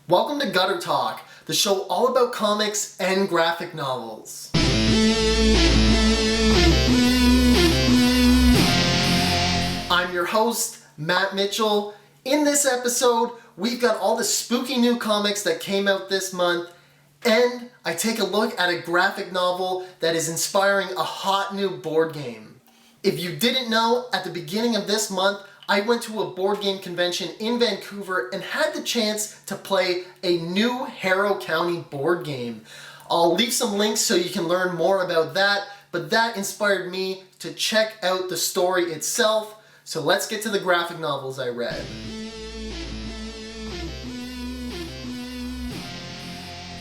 Welcome to Gutter Talk, the show all about comics and graphic novels. I'm your host, Matt Mitchell. In this episode, we've got all the spooky new comics that came out this month, and I take a look at a graphic novel that is inspiring a hot new board game. If you didn't know, at the beginning of this month, I went to a board game convention in Vancouver and had the chance to play a new Harrow County board game. I'll leave some links so you can learn more about that, but that inspired me to check out the story itself. So let's get to the graphic novels I read.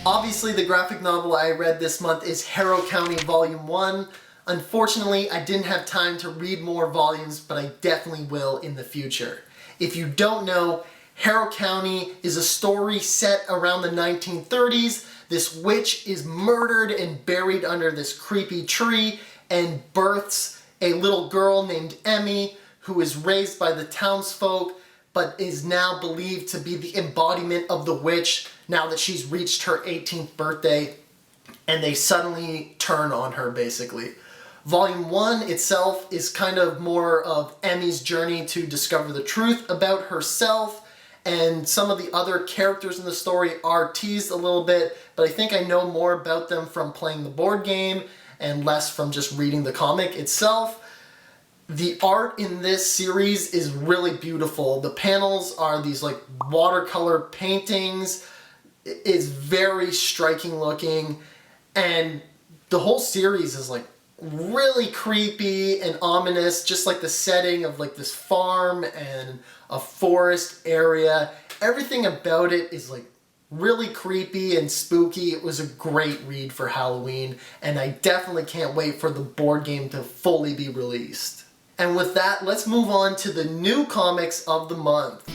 Obviously, the graphic novel I read this month is Harrow County Volume 1. Unfortunately, I didn't have time to read more volumes, but I definitely will in the future. If you don't know, Harrow County is a story set around the 1930s. This witch is murdered and buried under this creepy tree and births a little girl named Emmy, who is raised by the townsfolk, but is now believed to be the embodiment of the witch now that she's reached her 18th birthday, and they suddenly turn on her, basically. Volume 1 itself is kind of more of Emmy's journey to discover the truth about herself, and some of the other characters in the story are teased a little bit, but I think I know more about them from playing the board game and less from just reading the comic itself. The art in this series is really beautiful. The panels are these like watercolor paintings. It is very striking looking, and the whole series is like really creepy and ominous, just like the setting of like this farm and a forest area. Everything about it is like really creepy and spooky. It was a great read for Halloween, and I definitely can't wait for the board game to fully be released. And with that, let's move on to the new comics of the month.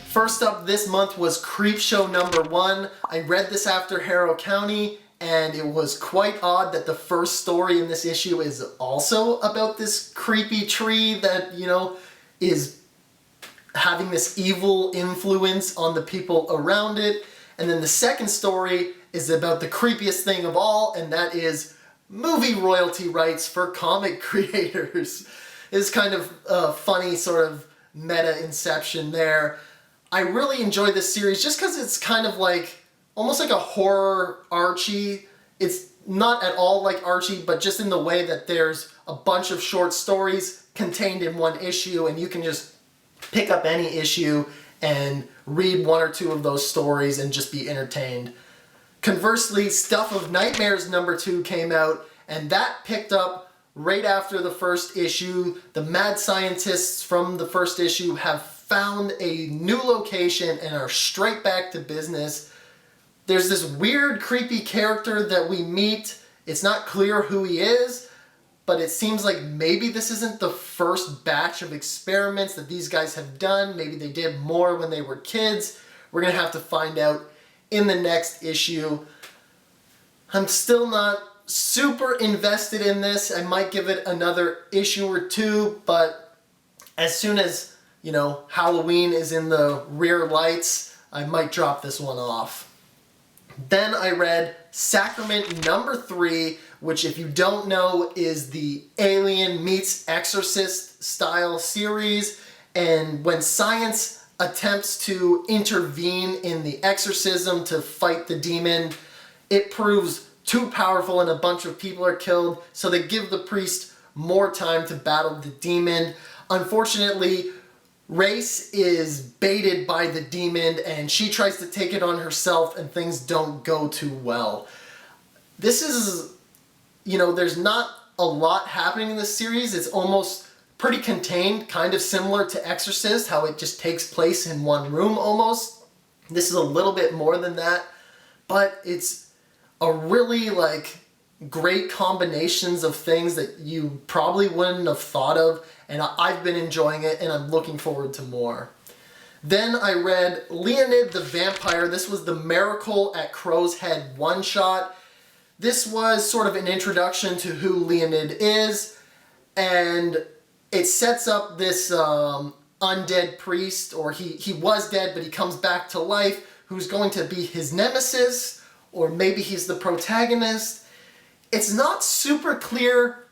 First up this month was Creepshow number 1. I read this after Harrow County, and it was quite odd that the first story in this issue is also about this creepy tree that, is having this evil influence on the people around it. And then the second story is about the creepiest thing of all, and that is movie royalty rights for comic creators. It's kind of a funny sort of meta inception there. I really enjoy this series just because it's kind of like, almost like a horror Archie. It's not at all like Archie, but just in the way that there's a bunch of short stories contained in one issue, and you can just pick up any issue and read one or two of those stories and just be entertained. Conversely, Stuff of Nightmares number 2 came out, and that picked up right after the first issue. The mad scientists from the first issue have found a new location and are straight back to business. There's this weird, creepy character that we meet. It's not clear who he is, but it seems like maybe this isn't the first batch of experiments that these guys have done. Maybe they did more when they were kids. We're gonna have to find out in the next issue. I'm still not super invested in this. I might give it another issue or two, but as soon as Halloween is in the rear lights, I might drop this one off. Then I read Sacrament number 3, which, if you don't know, is the Alien meets Exorcist style series. And when science attempts to intervene in the exorcism to fight the demon, it proves too powerful and a bunch of people are killed, so they give the priest more time to battle the demon. Unfortunately, Race is baited by the demon, and she tries to take it on herself, and things don't go too well. This is, there's not a lot happening in this series. It's almost pretty contained, kind of similar to Exorcist, how it just takes place in one room almost. This is a little bit more than that, but it's a really great combinations of things that you probably wouldn't have thought of, and I've been enjoying it, and I'm looking forward to more. Then I read Leonide the Vampyr. This was the Miracle at Crow's Head one-shot. This was sort of an introduction to who Leonide is, and it sets up this undead priest, or he was dead, but he comes back to life, who's going to be his nemesis, or maybe he's the protagonist. It's not super clear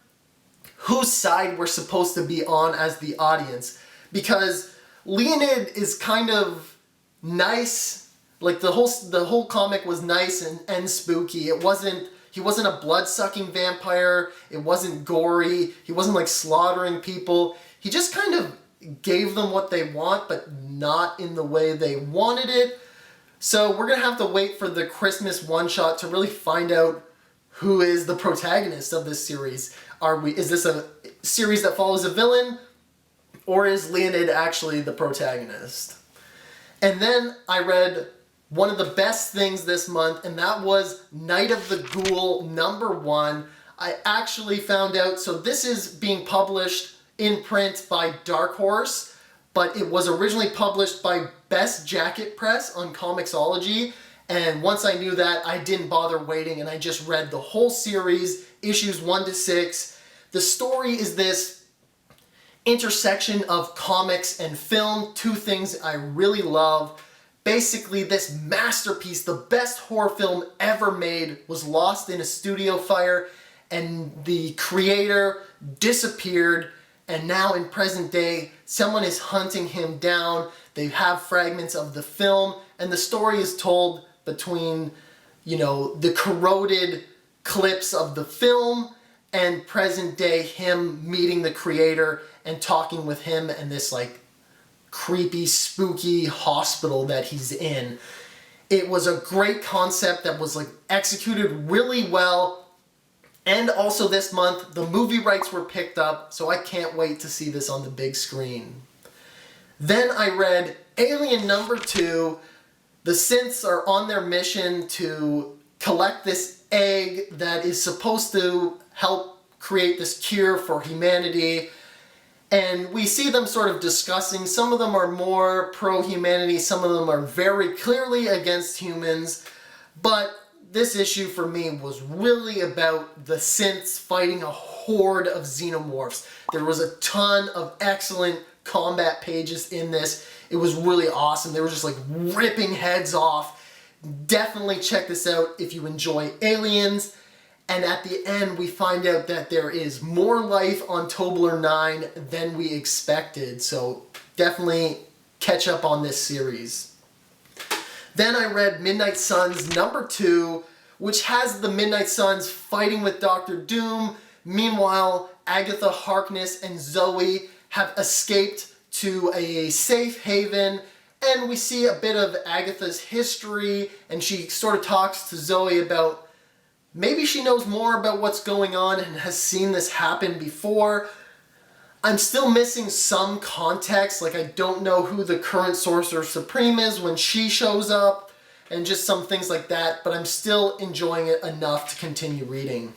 whose side we're supposed to be on as the audience, because Leonide is kind of nice. Like the whole comic was nice and spooky. He wasn't a blood-sucking vampire. It wasn't gory. He wasn't like slaughtering people. He just kind of gave them what they want, but not in the way they wanted it. So we're gonna have to wait for the Christmas one-shot to really find out who is the protagonist of this series. Is this a series that follows a villain, or is Leonide actually the protagonist? And then I read one of the best things this month, and that was Night of the Ghoul #1. I actually found out, so this is being published in print by Dark Horse, but it was originally published by Best Jacket Press on Comixology, and once I knew that, I didn't bother waiting, and I just read the whole series, issues 1 to 6. The story is this intersection of comics and film, two things I really love. Basically, this masterpiece, the best horror film ever made, was lost in a studio fire, and the creator disappeared, and now in present day, someone is hunting him down. They have fragments of the film, and the story is told between, the corroded clips of the film and present day him meeting the creator and talking with him and this like creepy, spooky hospital that he's in. It was a great concept that was like executed really well. And also this month, the movie rights were picked up, so I can't wait to see this on the big screen. Then I read Alien #2. The synths are on their mission to collect this egg that is supposed to help create this cure for humanity. And we see them sort of discussing. Some of them are more pro-humanity, some of them are very clearly against humans. But this issue for me was really about the synths fighting a horde of xenomorphs. There was a ton of excellent combat pages in this. It was really awesome. They were just like ripping heads off. Definitely check this out if you enjoy Aliens. And at the end, we find out that there is more life on Tobler 9 than we expected. So definitely catch up on this series. Then I read Midnight Suns #2, which has the Midnight Suns fighting with Doctor Doom. Meanwhile, Agatha Harkness and Zoe have escaped to a safe haven, and we see a bit of Agatha's history, and she sort of talks to Zoe about maybe she knows more about what's going on and has seen this happen before. I'm still missing some context, like I don't know who the current Sorcerer Supreme is when she shows up, and just some things like that, but I'm still enjoying it enough to continue reading.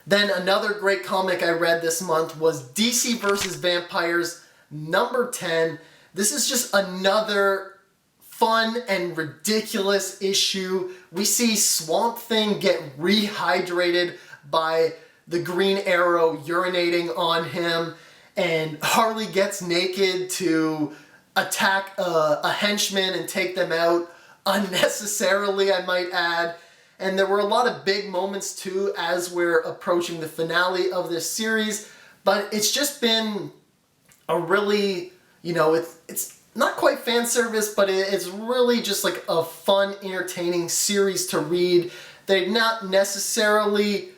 Then another great comic I read this month was DC vs. Vampires #10. This is just another fun and ridiculous issue. We see Swamp Thing get rehydrated by the Green Arrow urinating on him, and Harley gets naked to attack a henchman and take them out unnecessarily, I might add. And there were a lot of big moments too as we're approaching the finale of this series, but it's just been a really, it's not quite fan service, but it's really just like a fun, entertaining series to read. They're not necessarily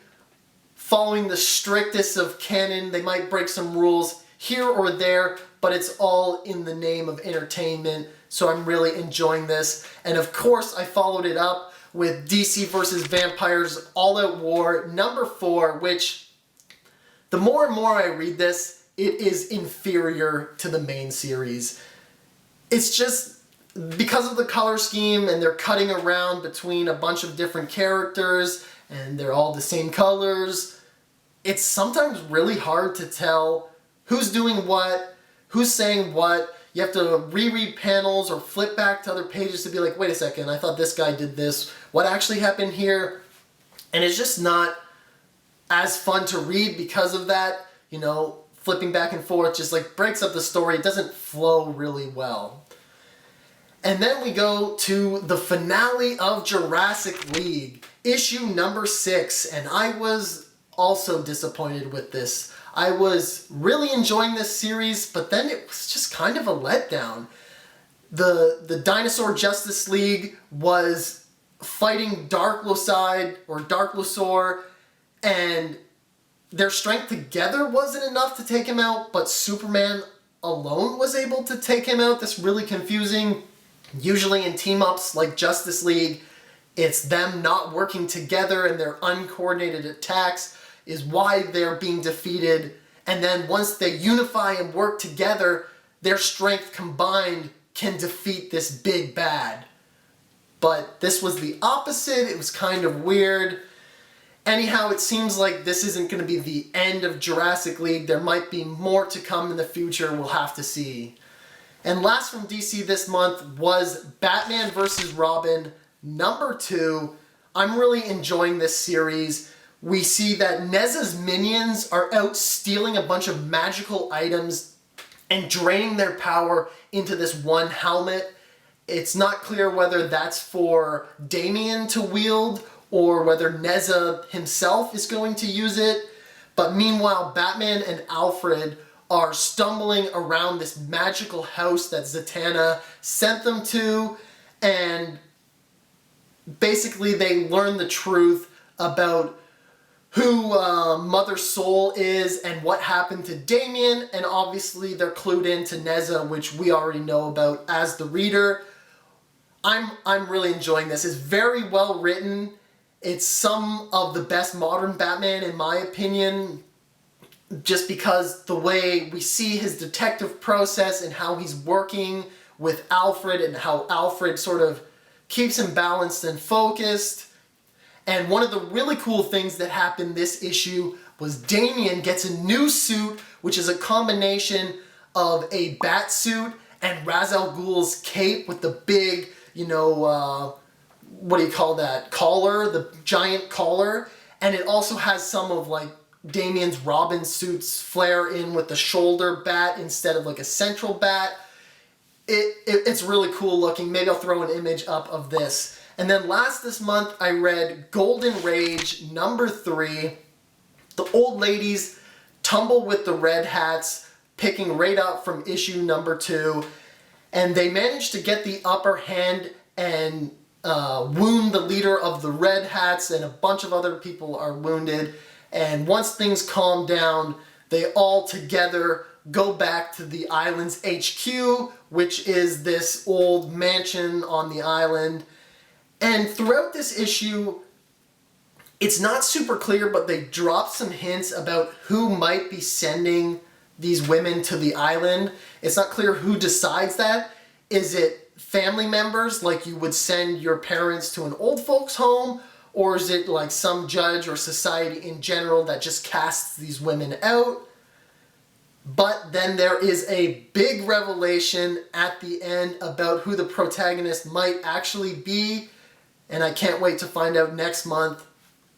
following the strictest of canon. They might break some rules here or there, but it's all in the name of entertainment, so I'm really enjoying this. And of course, I followed it up with DC vs. Vampires All Out War #4, which the more and more I read this, it is inferior to the main series. It's just because of the color scheme, and they're cutting around between a bunch of different characters and they're all the same colors. It's sometimes really hard to tell who's doing what, who's saying what. You have to reread panels or flip back to other pages to be like, wait a second, I thought this guy did this. What actually happened here? And it's just not as fun to read because of that. flipping back and forth just like breaks up the story. It doesn't flow really well. And then we go to the finale of Jurassic League, issue number 6, and I was also disappointed with this. I was really enjoying this series, but then it was just kind of a letdown. The Dinosaur Justice League was fighting Darklosaur, and their strength together wasn't enough to take him out, but Superman alone was able to take him out. That's really confusing. Usually in team-ups like Justice League, it's them not working together and their uncoordinated attacks is why they're being defeated. And then once they unify and work together, their strength combined can defeat this big bad. But this was the opposite. It was kind of weird. Anyhow, it seems like this isn't going to be the end of Jurassic League. There might be more to come in the future. We'll have to see. And last from DC this month was Batman vs. Robin number 2. I'm really enjoying this series. We see that Nezha's minions are out stealing a bunch of magical items and draining their power into this one helmet. It's not clear whether that's for Damian to wield or whether Nezha himself is going to use it. But meanwhile, Batman and Alfred are stumbling around this magical house that Zatanna sent them to, and basically they learn the truth about who Mother Soul is and what happened to Damian, and obviously they're clued into Nezha, which we already know about as the reader. I'm really enjoying this. It's very well written. It's some of the best modern Batman in my opinion, just because the way we see his detective process and how he's working with Alfred and how Alfred sort of keeps him balanced and focused. And one of the really cool things that happened this issue was Damian gets a new suit, which is a combination of a bat suit and Ra's al Ghul's cape with the big, what do you call that, collar, the giant collar. And it also has some of like Damian's Robin suits flare in with the shoulder bat instead of like a central bat. It's really cool looking. Maybe I'll throw an image up of this. And then last this month I read Golden Rage number 3. The old ladies tumble with the red hats, picking right up from issue number 2. And they manage to get the upper hand and wound the leader of the red hats, and a bunch of other people are wounded. And once things calm down, they all together go back to the island's HQ, which is this old mansion on the island. And throughout this issue, it's not super clear, but they drop some hints about who might be sending these women to the island. It's not clear who decides that. Is it family members, like you would send your parents to an old folks home? Or is it like some judge or society in general that just casts these women out? But then there is a big revelation at the end about who the protagonist might actually be. And I can't wait to find out next month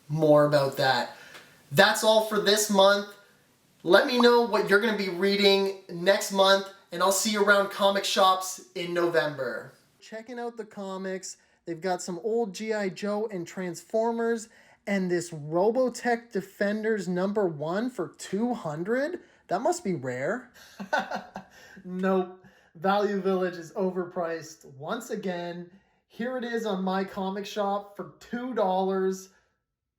more about that. That's all for this month. Let me know what you're going to be reading next month, and I'll see you around comic shops in November. Checking out the comics. They've got some old G.I. Joe and Transformers, and this Robotech Defenders number 1 for $200. That must be rare. Nope. Value Village is overpriced once again. Here it is on my comic shop for $2.